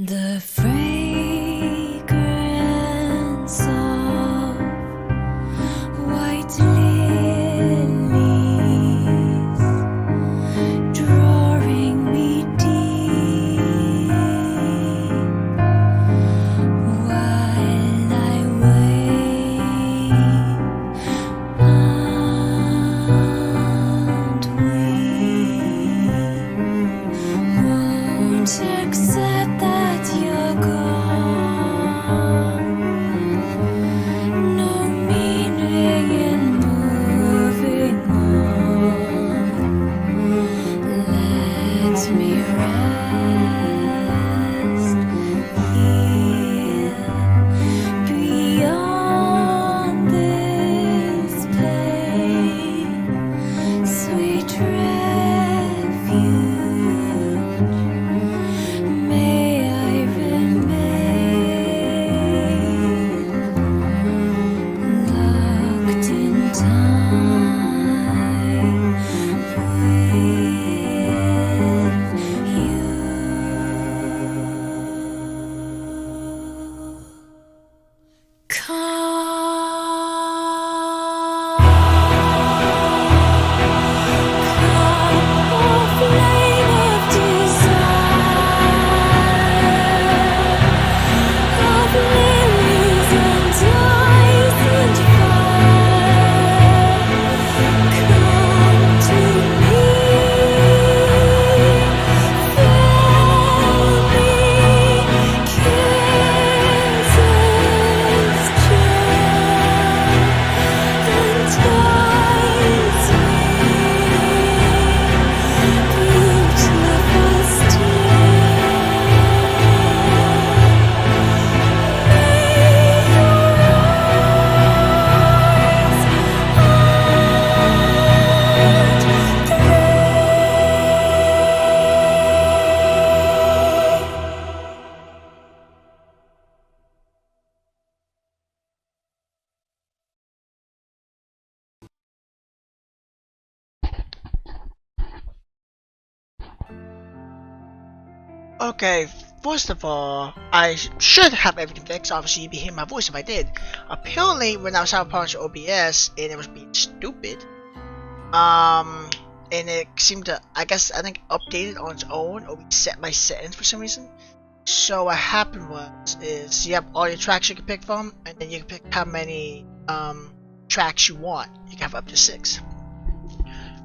The fragrance of white lilies drawing me deep while I wait and we won't accept that you're gone. No meaning in moving on. Let me rest here beyond this pain. Sweet refuge, may I remain locked in time with you. Flame of desire, of lilies and ice and fire, come to me, fill me, kisses, joy, entice me, beautiful still. Okay, first of all, I should have everything fixed. Obviously, you'd be hearing my voice if I did. Apparently, when I was having problems with OBS and it was being stupid, and it seemed to, I think, updated on its own or reset my settings for some reason. So what happened is you have all your tracks you can pick from, and then you can pick how many tracks you want. You can have up to 6.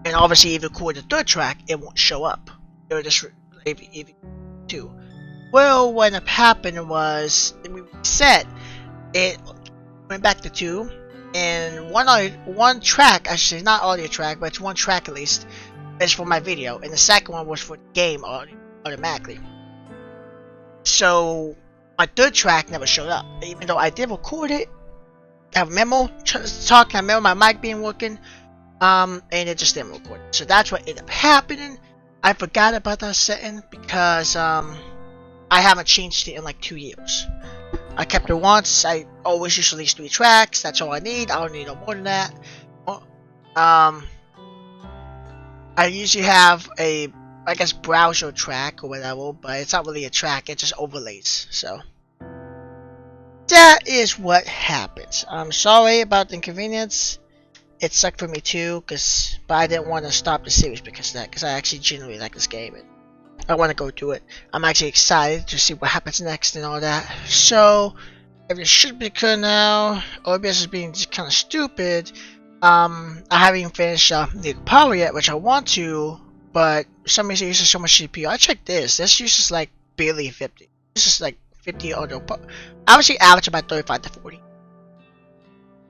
And obviously, if you record the third track, it won't show up. It'll just if 2. Well, what happened was we reset it, went back to 2, and one track, actually not audio track, but it's one track at least, is for my video, and the second one was for the game automatically. So my third track never showed up, even though I did record it. I have a memo talking, I remember my mic being working, and it just didn't record it. So that's what ended up happening. I forgot about that setting because I haven't changed it in like 2 years. I kept it once. I always use at least 3 tracks. That's all I need. I don't need no more than that. I usually have a, I guess, browser track or whatever, but it's not really a track. It just overlays. So that is what happens. I'm sorry about the inconvenience. It sucked for me too, but I didn't want to stop the series because of that, because I actually genuinely like this game and I want to go through it. I'm actually excited to see what happens next and all that. So everything should be good now. OBS is being just kind of stupid. I haven't even finished Nier Power yet, which I want to, but for some reason it uses so much CPU. I checked this. This uses like barely 50. This is like 50 auto. Obviously average about 35 to 40.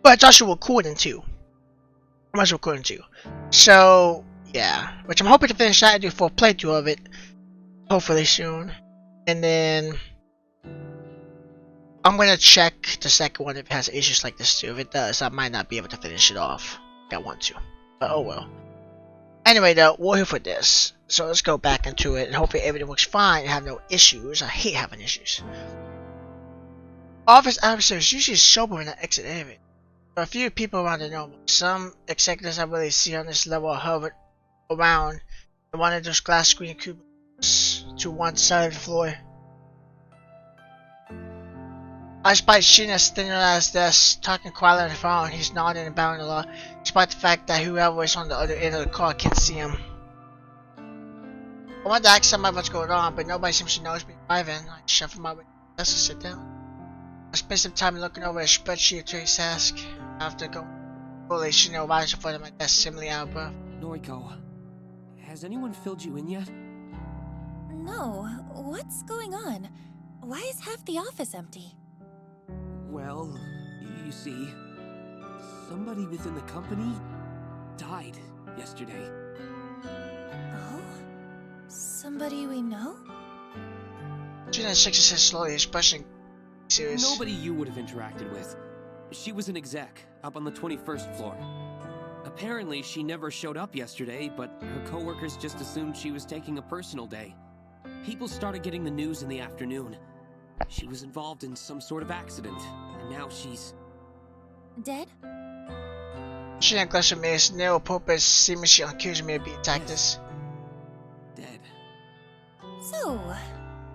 But it's also recording too. I'm also recording too. So yeah, which I'm hoping to finish that and do a full playthrough of it, hopefully soon. And then I'm gonna check the second one if it has issues like this too. If it does, I might not be able to finish it off if I want to. But oh well. Anyway though, we're here for this. So let's go back into it and hopefully everything works fine and have no issues. I hate having issues. Office officers usually sober when I exit anyway. There are a few people around the normal. Some executives I really see on this level are hovered around in one of those glass screen cubicles to one side of the floor. Despite Sheena standing at his desk, talking quietly on the phone, he's nodding and bowing a lot, despite the fact that whoever is on the other end of the call can't see him. I wanted to ask somebody what's going on, but nobody seems to notice me driving. I shuffle my way to the desk to sit down. I spent some time looking over a spreadsheet to his task. After going fully, Sheena arrives in front of my desk, seemingly out of breath. Noriko, has anyone filled you in yet? No, what's going on? Why is half the office empty? Well, you see, somebody within the company died yesterday. Oh? Somebody we know? Sheena shakes his head slowly, expressing serious. Nobody you would have interacted with. She was an exec, up on the 21st floor. Apparently, she never showed up yesterday, but her coworkers just assumed she was taking a personal day. People started getting the news in the afternoon. She was involved in some sort of accident, and now she's... Dead? Sheena glanced at me, his narrow purpose seeming she accused me of being tactless. dead. So,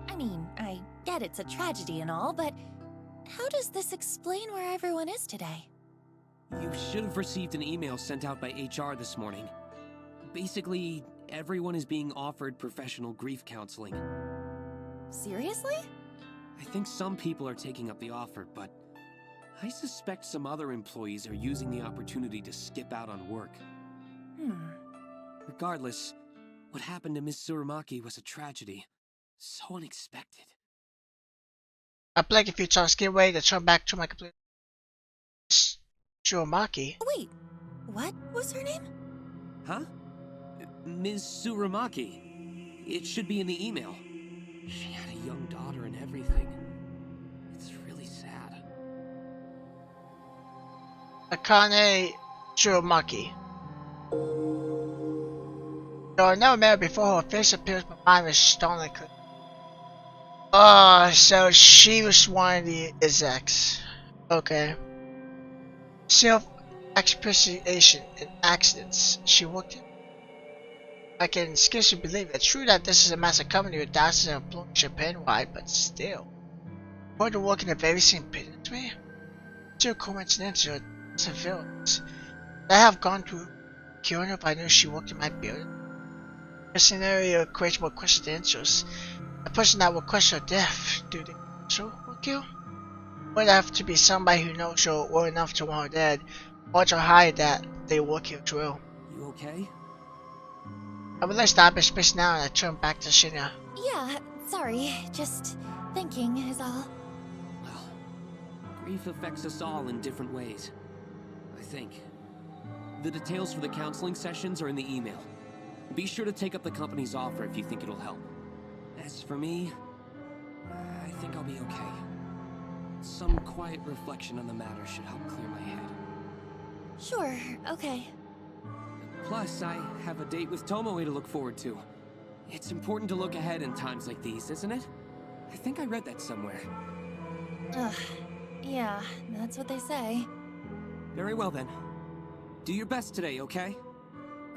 I mean, I get it's a tragedy and all, but how does this explain where everyone is today? You should have received an email sent out by HR this morning. Basically, everyone is being offered professional grief counseling. Seriously? I think some people are taking up the offer, but I suspect some other employees are using the opportunity to skip out on work. Regardless, what happened to Miss Tsurumaki was a tragedy. So unexpected. I blinked a few times, getting ready to turn back to my complete. Tsurumaki? Wait, what was her name? Huh? Ms. Tsurumaki. It should be in the email. She had a young daughter and everything. It's really sad. Akane Tsurumaki. Though I never met her before, her face appears, my mind was stonily clear. Oh, so she was one of the execs. Okay. Self-expreciation in accidents. She worked in. I can scarcely believe it. True that this is a massive company with thousands of employees Japan-wide, but still. More to work in the very same business as me? Still coincidental civilians. I have gone to Kyoto if I knew she worked in my building. The scenario creates more coincidentals. A person that will question her death, do they also work you? Would have to be somebody who knows her well enough to want her dead, or to hide that they work here as well. You okay? I would like to stop in space now and I turn back to Shinya. Yeah, sorry, just thinking is all. Well, grief affects us all in different ways. I think. The details for the counseling sessions are in the email. Be sure to take up the company's offer if you think it'll help. As for me, I think I'll be okay. Some quiet reflection on the matter should help clear my head. Sure, okay. Plus, I have a date with Tomoe to look forward to. It's important to look ahead in times like these, isn't it? I think I read that somewhere. Ugh, yeah, that's what they say. Very well then. Do your best today, okay?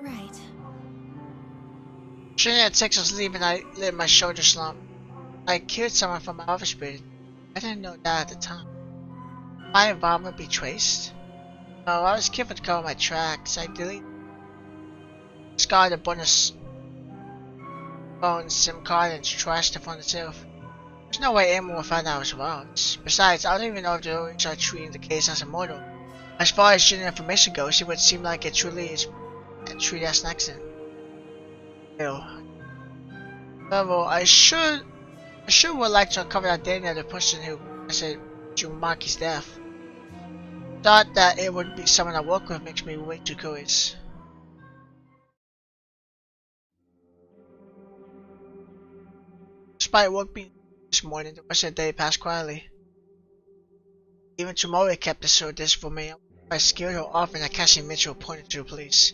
Right. Shinya takes his leave and I let my shoulders slump. I killed someone from my office building. I didn't know that at the time. My involvement be traced? No, I was careful to cover my tracks. I deleted discarded the bonus phone SIM card and trashed the phone itself. There's no way anyone will find out I was around. Besides, I don't even know if the authorities are treating the case as a murder. As far as general information goes, it would seem like it truly is treated as an accident. Ew. However, I sure would like to uncover the identity of the person who said Tsurumaki's death. Thought that it would be someone I work with makes me way too curious. Despite work being this morning, the rest of the day passed quietly. Even tomorrow kept a short this for me. I scared her off and I casted Mitchell pointed to the police.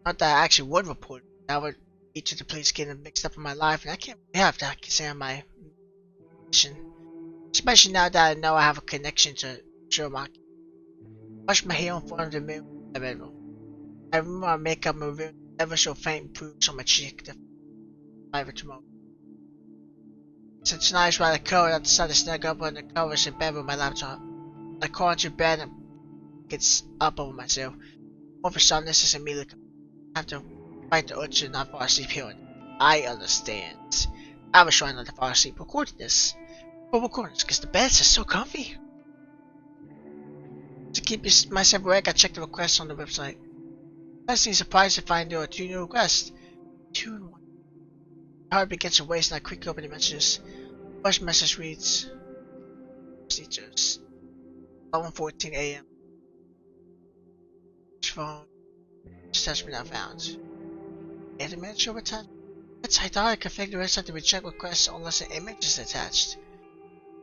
Not that I actually would report. That would lead to the police getting mixed up in my life, and I can't have that consider my mission. Especially now that I know I have a connection to Tsurumaki. Wash my hair in front of the mirror in my bedroom. I remember my makeup and revealed ever so faint bruise on my cheek. The fiber tomorrow. Since tonight's rather cold, I decided to snug up on the covers in bed with my laptop. I crawl into bed and gets up over myself. More for some, this is immediately. I have to fight the urge to not fall asleep here. I understand. I was trying not to fall asleep recording this. But recording this because the beds are so comfy. To keep myself awake, I checked the requests on the website. Pleasantly surprised to find there were 2 new requests. 2 in 1. My heart begins to race and I quickly open the messages. First message reads, Teachers, 11:14 a.m. Phone attachment not found. Animate show attached. I thought I configured the website to reject requests unless an image is attached.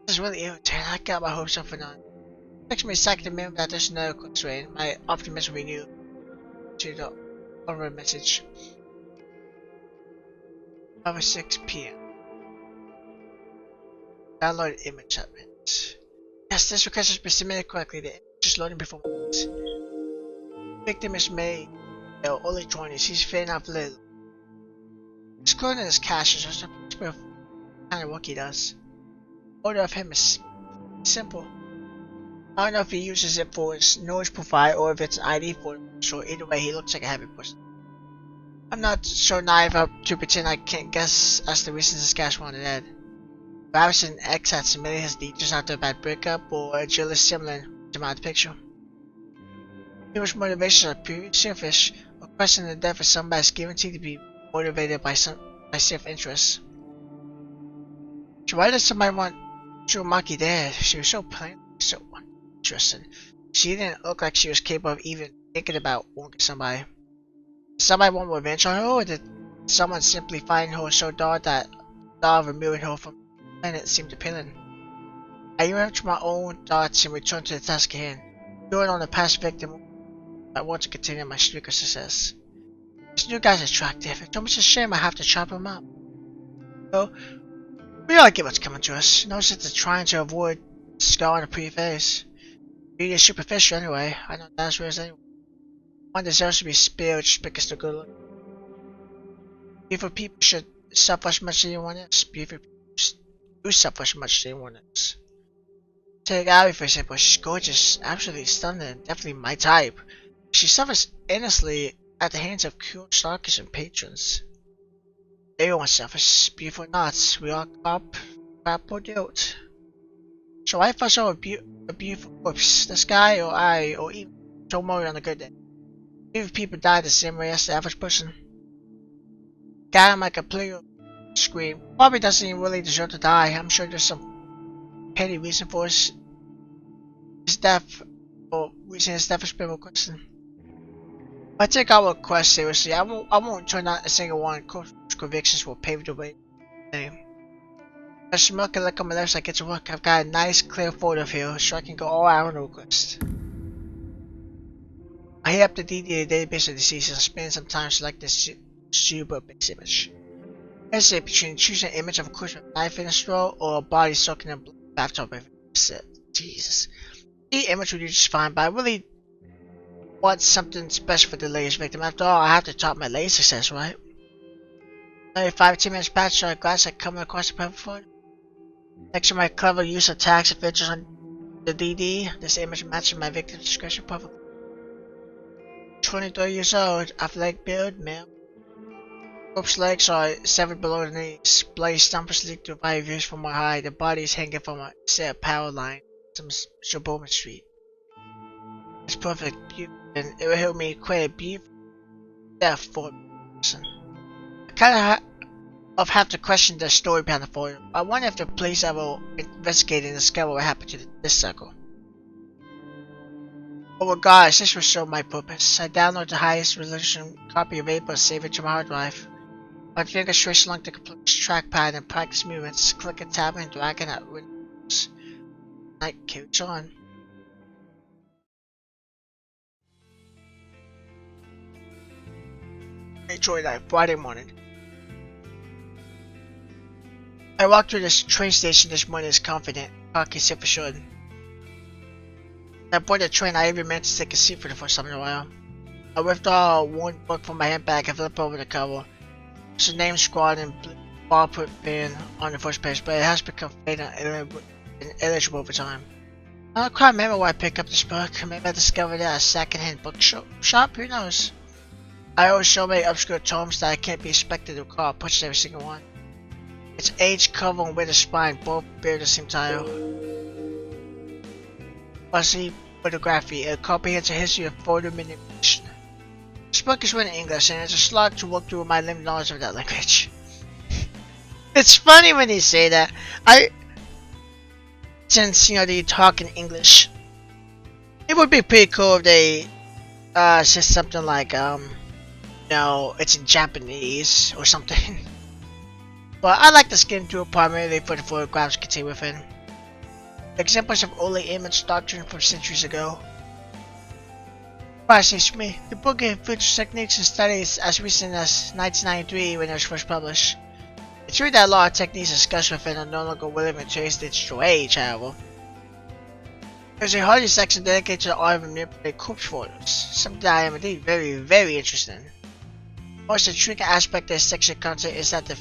This is really irritating. I got my hopes up for none. It takes me a second to remember that there's no request rate. My optimism renewed to the other message. 6 p.m. Download image segment. Yes, this request has been submitted correctly. The image is loading before me. Victim is May, early 20s. He's fading off little. Excluding his caches, there's a kind of work he does. Order of him is simple. I don't know if he uses it for his noise profile or if it's an ID for him. So either way, he looks like a happy person. I'm not so naive to pretend I can't guess as the reasons this guy's wanted dead. Perhaps an ex had submitted his details after a bad breakup, or a jealous sibling to my picture. People's motivations are pure selfish, or questioning the death of somebody is guaranteed to be motivated by self-interest. So why does somebody want Maki dead? She was so plain, so uninteresting. She didn't look like she was capable of even thinking about wanting somebody. Did somebody want revenge on her, or did someone simply find her so dull that the thought of removing her from the planet seemed appealing? I erased to my own thoughts and returned to the task at hand, doing on the past victim. I want to continue my streak of success. This new guy's attractive. It's almost a shame I have to chop him up. So, we all get what's coming to us. No sense in trying to avoid the scar on the pretty face. Beauty is superficial anyway. I know that's where it's anyway. One deserves to be spared just because they're good looking. Beautiful people should suffer as much as anyone else. Beautiful people do suffer as much as anyone else. Take Abby for example. She's gorgeous, absolutely stunning, definitely my type. She suffers endlessly at the hands of cruel stalkers and patrons. Everyone suffers, beautiful or not. We all crap or guilt. So I fuss over a beautiful corpse, this guy or I, or even Joe Murray on a good day. Beautiful people die the same way as the average person. Guy on my computer screen probably doesn't even really deserve to die. I'm sure there's some petty reason for his death, or reason his death has been requested. If I take our request seriously, I won't turn out a single one. Convictions will pave the way. I smoke and lick on my lips, I get to work. I've got a nice clear photo of here, so I can go all out on the request. I hit up the DD database of diseases and spend some time selecting this super base image. Hesitate between choosing an image of a corpse with a knife in a straw or a body soaking in blood bathtub with it. Jesus. The image would do just fine, but I really want something special for the latest victim. After all, I have to top my latest success, right? Another 5-10 minutes past, so I glance at coming across the perfect photo. Thanks to my clever use of tags and features on the DD, this image matches my victim's description perfectly. 23 years old, athletic build, male. Corpse legs are severed below the knees. Bloody stumpers leak through by views from my high. The body is hanging from a set of power line from Sherbourne Street. It's perfect, beautiful, and it will help me quite a beautiful death for a person. I kind of have to question the story behind the photo. I wonder if the police ever investigate and discover what happened to this circle. But regardless, this will serve my purpose. I download the highest resolution copy of April and save it to my hard drive. My fingers trace along the complete trackpad and practice movements, clicking, tapping, and dragging at windows. Night carries on. Enjoy that Friday morning. I walked through this train station this morning as confident, cocky except for sure. At board the train, I even meant to take a seat for the first time in a while. I whipped out one book from my handbag and flipped over the cover. There's a name scrawled in blue ball put in on the first page, but it has become fatal and ineligible over time. I don't quite remember why I picked up this book. Maybe I discovered it at a second-hand bookshop, who knows? I own so many obscure tomes that I can't be expected to recall purchase every single one. It's age, cover, and withered spine both bear the same title. Fussy photography, a comprehensive history of photo manipulation. This book is written in English, and it's a slog to work through my limited knowledge of that language. It's funny when you say that. Since, you know, they talk in English. It would be pretty cool if they said something like, no, it's in Japanese or something. But I like to skim through it primarily for the photographs contained within. Examples of early image doctrine from centuries ago. Fascinates me. The book features techniques and studies as recent as 1993 when it was first published. It's true that a lot of techniques discussed within are no longer relevant to its digital age, however. There's a whole section dedicated to the art of manipulating corpse photos, something that I am indeed very, very interested in. The most intriguing aspect of this section content is that the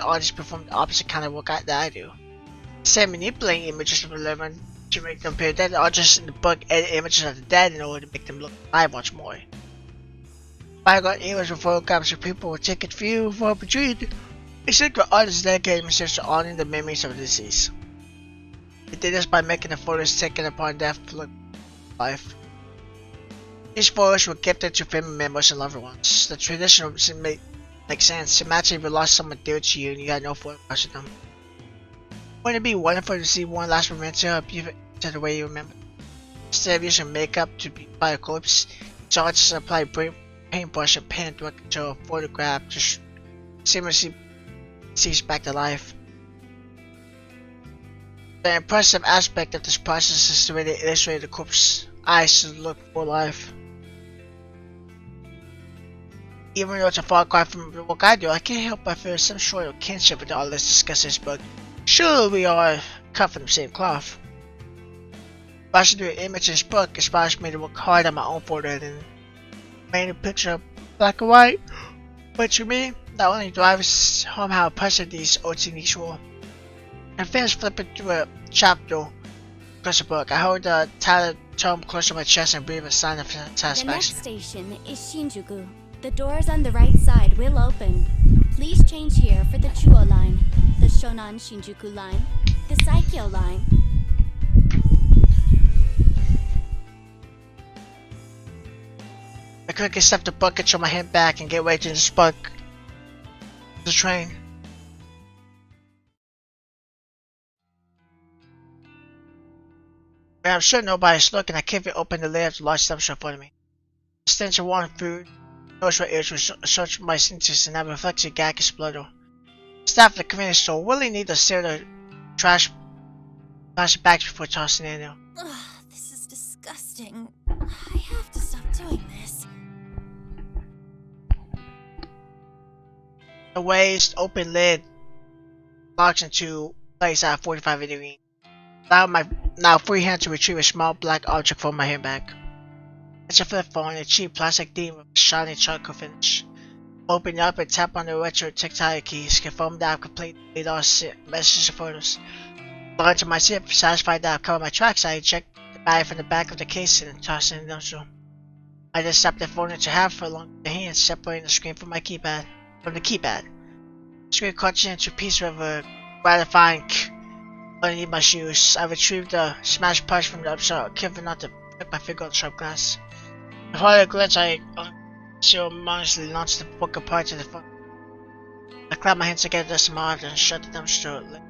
artists perform the opposite kind of work that I do. Instead of manipulating images from the living to make them appear dead, the artists in the book edit images of the dead in order to make them look alive once more. Bygone images with photographs of people with ticket view for portrayed. A secret artist dedicated themselves to honoring the memories of the deceased. They did this by making the photos taken upon death look life. These photos were gifted to family members and loved ones. The tradition makes sense. Imagine if you lost someone dear to you and you had no photographs of them. Wouldn't it be wonderful to see one last memento of you to the way you remember? Instead of using makeup to beautify a corpse, so I just apply a paintbrush and paint directly to a photograph to seamlessly sees back to life. The impressive aspect of this process is the way they illustrate the corpse's eyes to look for life. Even though it's a far cry from the work I do, I can't help but feel some sort of kinship with all this discussed in this book. Surely we are cut from the same cloth. Watching the image in this book inspires me to work hard on my own photo editing. Made a picture of black and white, but to me, not only drives home how impressive these old techniques were. I finished flipping through a chapter across the book. I hold the tattered tome close to my chest and breathe a sign of The satisfaction. next station is Shinjuku. The doors on the right side will open. Please change here for the Chuo line, the Shonan Shinjuku line, the Saikyo line. I quickly stuff the bucket on my hand back and get ready to spark the train. When I'm sure nobody's looking, I carefully open the lid of the large dumpster in front of me. The stench of warm food, notice my ears will search my senses, and I reflect the gag exploder. Staff at the convenience store really need to steer the trash plastic bags before tossing it in. Ugh, this is disgusting. I have to stop doing this. The raised open lid locks into place at 45 degrees. Allow my now free hand to retrieve a small black object from my handbag. It's a flip phone, a cheap plastic theme with a shiny charcoal finish. Open it up and tap on the retro tactile keys, confirm that I've completely lost messages and photos. Log into my zip, satisfied that I've covered my tracks, I eject the battery from the back of the case and toss it in the dumpster. I just snap the phone into half along with the hand, separating the screen from the keypad. The screen crunches into a piece of a gratifying underneath my shoes. I retrieved the smashed punch from the upside, careful not to prick my finger on the sharp glass. Before a glance, I unceremoniously launched the book apart to the front. I clapped my hands together to smile and shut the dumpster.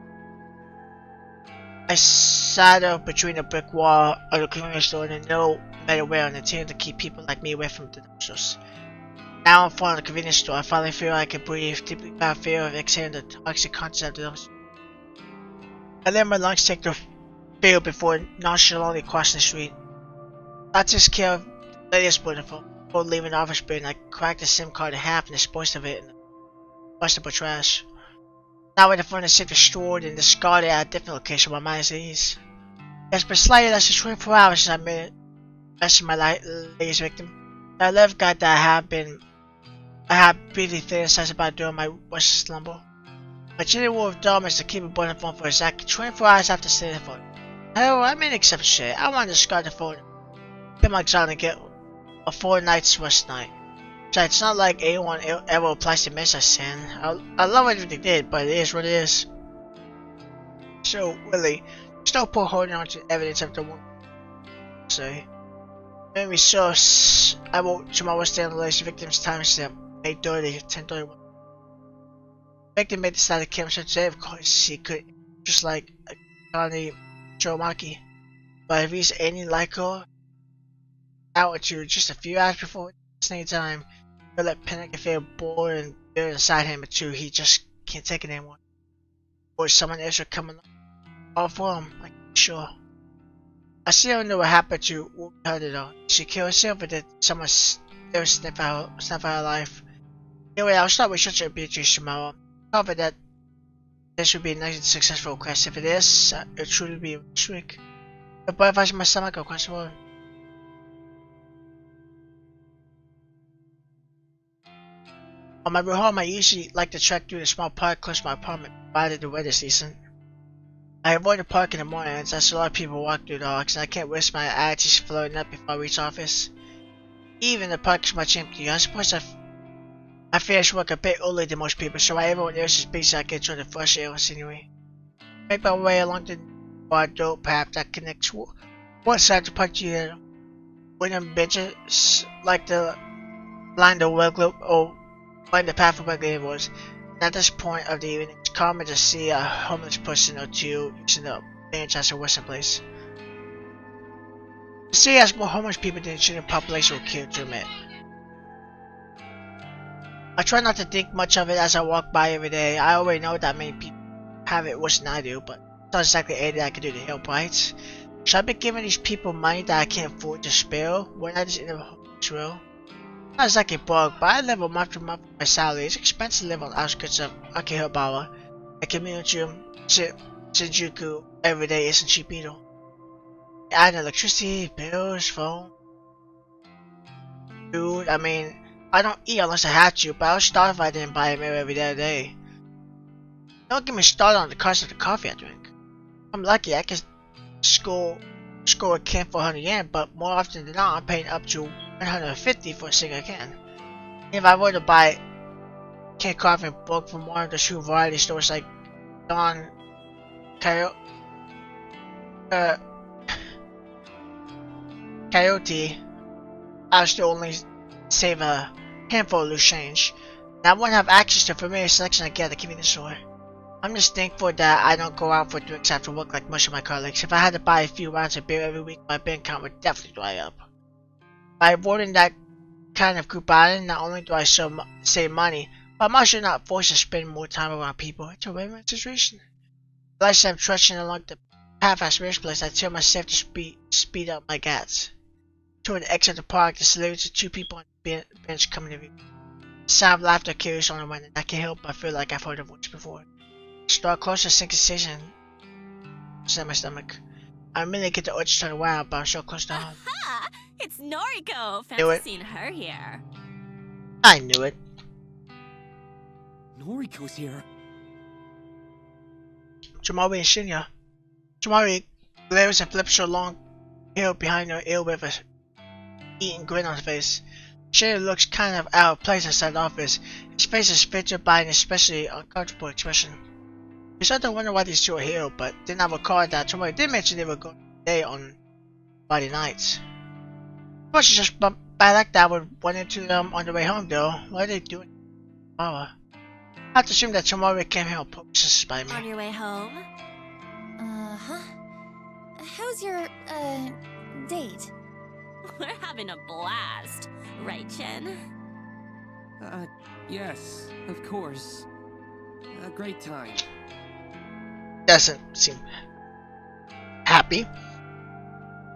I sat up between the brick wall of the convenience store and no matter where on the team to keep people like me away from the dumpsters. Now in front of the convenience store, I finally feel I can breathe, deeply without fear of exhaling the toxic contents of the dumpster. I let my lungs take the field before nonchalantly crossing the street. I took care of the latest bulletin before leaving the office building. I cracked the SIM card in half and disposed of it in the combustible trash. Now in the front of the city stored and discarded at a different location, my mind is at ease. It's been slightly less than 24 hours since I made best of my latest victim. The 11th guy that I had really fantasized about during my worst slumber. My general rule of thumb is to keep a button phone for exactly 24 hours after setting the phone. However, I made an exception. I want to discard the phone. Get my exile and get a 4 nights rest night. Besides, it's not like anyone ever applies to miss a sin. I love what they did, but it is what it is. So, really, there's no point holding on to evidence of the one. Say. Maybe so. I won't tomorrow stay on the list. Victim's timestamp 8:30, 10:31. Victim may decide to kill himself today, of course he could, just like Johnny Chomaki. But if he's any like her, out to just a few hours before listening time, he'll let Panic feel bored and bitter inside him until he just can't take it anymore. Or someone else will come along all for him, like sure. I still don't know what happened to Woody though. She killed herself, or did someone else snap out her life? Anyway, I'll start with such a Beatrice tomorrow. However, that this would be a nice and successful quest. If it is, it'll truly be a streak. The butterflies in my stomach across the road. On my road home, I usually like to trek through the small park close to my apartment, provided the weather's decent. I avoid the park in the mornings, as a lot of people walk through the docks, and I can't risk my attitudes floating up before I reach office. Even the park is much emptier. I suppose I finish work a bit earlier than most people, so while everyone else is busy, I can enjoy the fresh air anyway. Make my way along the wide dirt path that connects one side to park to the other. Wooden benches like the line the regular or line the path of regular was. And at this point of the evening, it's common to see a homeless person or two using the bench as a resting place. The city has more homeless people than the general population will care to admit. I try not to think much of it as I walk by every day. I already know that many people have it worse than I do, but it's not exactly anything I can do to help, right? Should I be giving these people money that I can't afford to spare? When I just end up homeless real? Not exactly broke, but I live a month to month with my salary. It's expensive to live on the outskirts of Akihabara. A community Shinjuku every day isn't cheap either. Add electricity, bills, phone, food. I mean, I don't eat unless I have to, but I would starve if I didn't buy a meal every day. Don't get me started on the cost of the coffee I drink. I'm lucky I can score a can for 100 yen, but more often than not, I'm paying up to 150 for a single can. If I were to buy canned coffee in bulk from one of the shoe variety stores like Don Coyote, I would still only save a handful of loose change. And I wouldn't have access to a familiar selection I get at the convenience store. I'm just thankful that I don't go out for drinks after work like most of my colleagues. If I had to buy a few rounds of beer every week, my bank account would definitely dry up. By avoiding that kind of group outing, not only do I save money, but I'm also not forced to spend more time around people. It's a win-win situation. As I'm trudging along the path at Spirit's place, I tell myself to speed up my gats. Toward the exit of the park, the salute to two people on the bench coming to me. The sound of laughter carries on around, and I can't help but feel like I've heard a voice before. Start closer, sink sensation in my stomach. I immediately get the urge to turn around, but I'm so close to home. Aha! It's Noriko! Knew it. Fancy seeing her here. I knew it. Noriko's here. Jamari and Shinya. Jamari glares and flips her long hair behind her ear with a eating grin on his face. Shinya looks kind of out of place inside the office. His face is fitted by an especially uncomfortable expression. We started to wonder why these two are here, but then I recalled that Jamari did mention they were going today on Friday nights. Of course, it's just bad luck that I would run into them on the way home though. What are they doing tomorrow? I have to assume that Jamari came here on purpose by me. On your way home? Uh-huh. How's your, date? We're having a blast. Right, Chen? Yes, of course. A great time. Doesn't seem happy.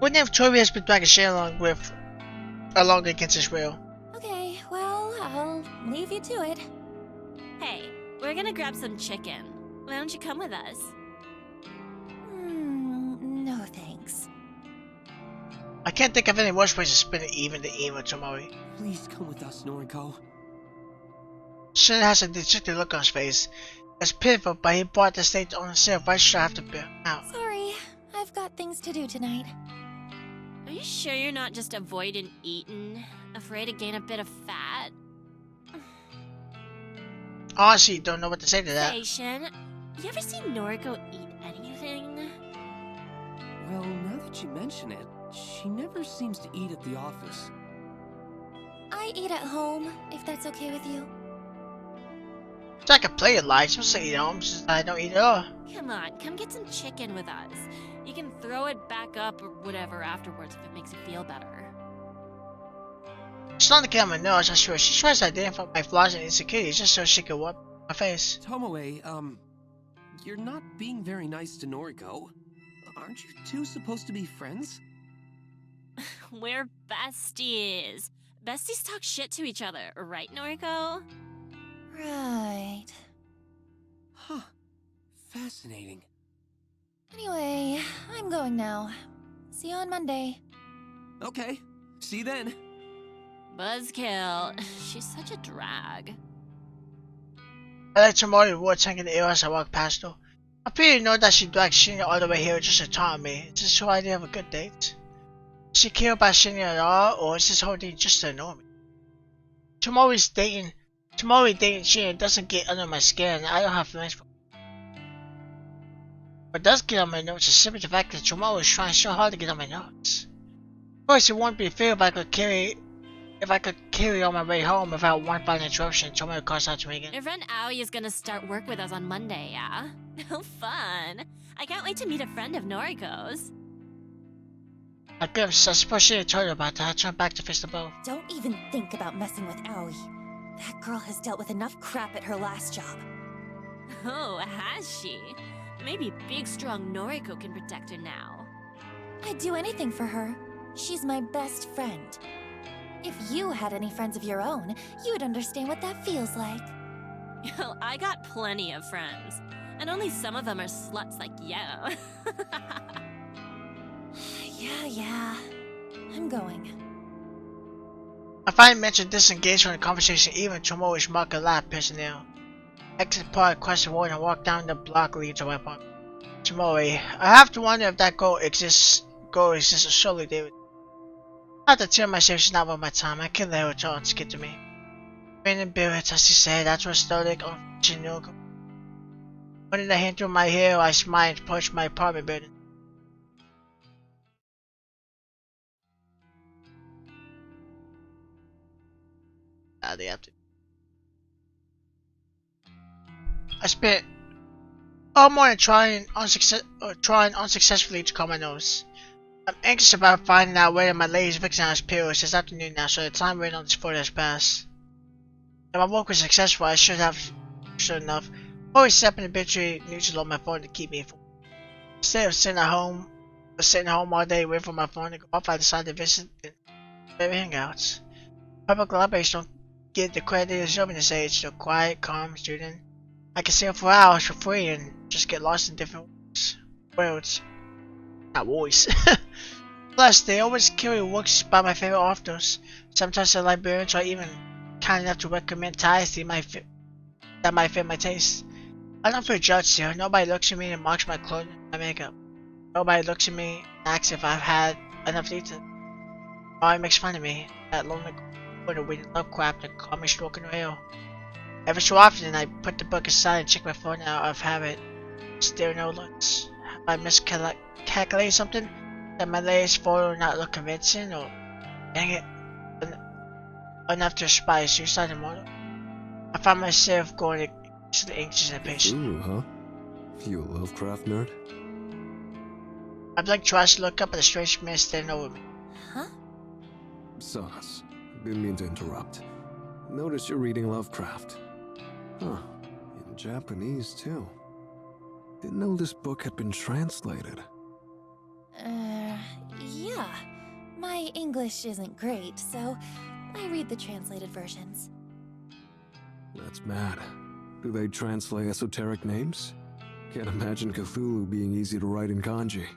Wouldn't have Toby has been dragging Shay along against his will. Okay, well, I'll leave you to it. Hey, we're gonna grab some chicken. Why don't you come with us? No thanks. I can't think of any worse place to spend it even the emo Tomori. Please come with us, Noriko. Shin has a dejected look on his face. was pitiful, but he brought the state on himself. Why should I have to bail him out? Sorry, I've got things to do tonight. Are you sure you're not just avoiding eating? Afraid to gain a bit of fat? Honestly, don't know what to say to that. Station, you ever seen Noriko eat anything? Well, now that you mention it, she never seems to eat at the office. I eat at home, if that's okay with you. So I can play it live. Just say, just I don't eat at all. Come on, come get some chicken with us. You can throw it back up or whatever afterwards if it makes you feel better. She's not to get on my nose, I swear. She tries to identify my flaws and insecurities just so she can wipe my face. Tomoe, you're not being very nice to Noriko. Aren't you two supposed to be friends? We're besties. Besties talk shit to each other, right, Noriko? Right. Huh. Fascinating. Anyway, I'm going now. See you on Monday. Okay. See you then. Buzzkill. She's such a drag. I like Tomori words hanging in the air as I walk past her. I pretty know that she dragged Shinya all the way here just to taunt me. Is this her idea of a good date? Does she care about Shinya at all, or is this whole thing just to annoy me? Tomori dating Shinya doesn't get under my skin. I don't have feelings for her. What does get on my nerves is simply the fact that Tomori is trying so hard to get on my nerves. Of course, it won't be fair if I could carry on my way home without one final interruption. Tomori calls out to me again. Your friend Aoi is gonna start work with us on Monday, yeah? Oh, fun. I can't wait to meet a friend of Noriko's. I guess I suppose she told her about that. I turned back to face the bow. Don't even think about messing with Aoi. That girl has dealt with enough crap at her last job. Oh, has she? Maybe big, strong Noriko can protect her now. I'd do anything for her. She's my best friend. If you had any friends of your own, you'd understand what that feels like. Well, I got plenty of friends. And only some of them are sluts like you. Yeah. I'm going. I finally mentioned disengaged from the conversation. Even Tomori's mock a laugh personnel. Exit part across the road and walk down the block leading to my apartment. Tomori, I have to wonder if that goal exists solely David. I have to tell myself she's not worth my time. I can't let her talk to get to me. Raining bullets, as she said, that's what started on Chinoko. When I hand through my hair, I smiled and punched my apartment building. They have to. I spent all morning trying unsuccessfully to calm my nose. I'm anxious about finding out whether my lady's fixing on his pills. It's afternoon now, so the time waiting on this photo has passed. If my work was successful, I should enough. Always set up in the bedroom neutral on my phone to keep me informed. Instead of sitting home all day waiting for my phone to go off, I decided to visit the hangouts. Public libraries don't get the credit they deserve in this age. They're quiet, calm, student. I can sit for hours for free and just get lost in different worlds. Not voice. Plus, they always carry works by my favorite authors. Sometimes the librarians are even kind enough to recommend titles that might fit my taste. I don't feel judged here. Nobody looks at me and mocks my clothing and my makeup. Nobody looks at me and asks if I've had enough to eat. Nobody makes fun of me. That lonely corner with Lovecraft and call me stroking her hair. Every so often, I put the book aside and check my phone out of habit. Still no looks. Have I miscalculated something? That my latest photo not look convincing, or dang it, enough to spy a suicide model? I found myself going to the anxious and impatient. Ooh, huh? You a Lovecraft nerd? I blinked twice to look up at the strange man standing over me. Huh? Sus, didn't mean to interrupt. Notice you're reading Lovecraft. Huh, in Japanese too. Didn't know this book had been translated. Yeah. My English isn't great, so I read the translated versions. That's mad. Do they translate esoteric names? Can't imagine Cthulhu being easy to write in kanji.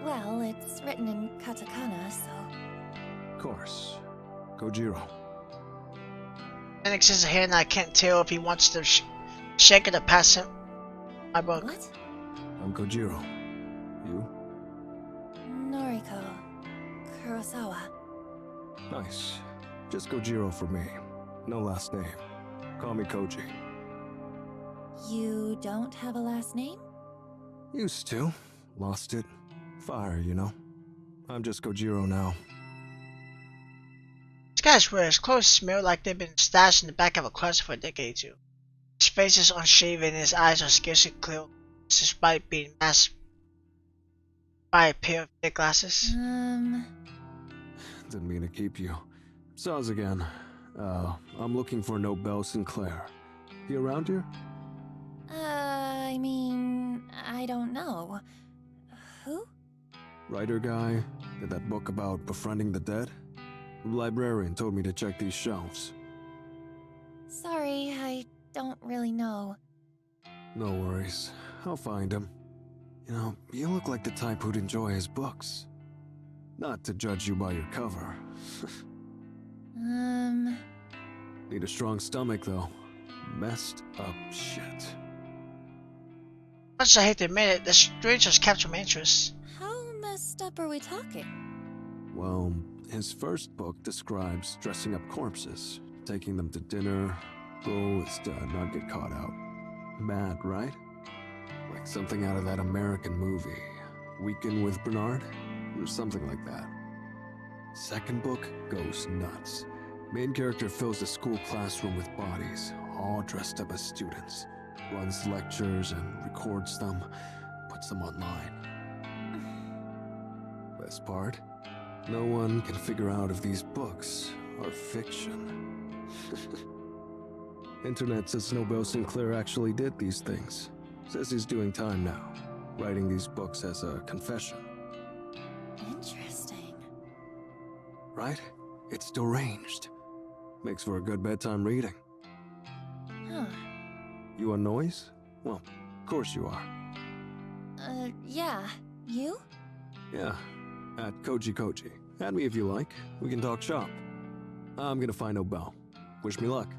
Well, it's written in katakana, so... Course. Kojiro. Phoenix is here and I can't tell if he wants to Shaking to pass him my book. What? I'm Kojiro. You? Noriko. Kurosawa. Nice. Just Kojiro for me. No last name. Call me Koji. You don't have a last name? Used to. Lost it. Fire, you know. I'm just Kojiro now. This guy's weird. His clothes smell like they've been stashed in the back of a closet for a decade or two. His face is unshaven and his eyes are scarcely clear despite being masked by a pair of thick glasses. Didn't mean to keep you. Saz again. I'm looking for Nobel Sinclair. He around here? I mean, I don't know. Who? Writer guy? Did that book about befriending the dead? The librarian told me to check these shelves. Sorry, I don't really know. No worries. I'll find him. You know, you look like the type who'd enjoy his books. Not to judge you by your cover. Need a strong stomach, though. Messed up shit. Much as I hate to admit it, the strangers capture my interest. How messed up are we talking? Well, his first book describes dressing up corpses, taking them to dinner. Goal is to not get caught out. Mad, right? Like something out of that American movie, Weekend with Bernard, or something like that. Second book goes nuts. Main character fills the school classroom with bodies, all dressed up as students. Runs lectures and records them, puts them online. Best part? No one can figure out if these books are fiction. Internet says Nobel Sinclair actually did these things. Says he's doing time now, writing these books as a confession. Interesting. Right? It's deranged. Makes for a good bedtime reading. Huh. You want noise? Well, of course you are. Yeah. You? Yeah, at Koji. Add me if you like. We can talk shop. I'm gonna find Nobel. Wish me luck.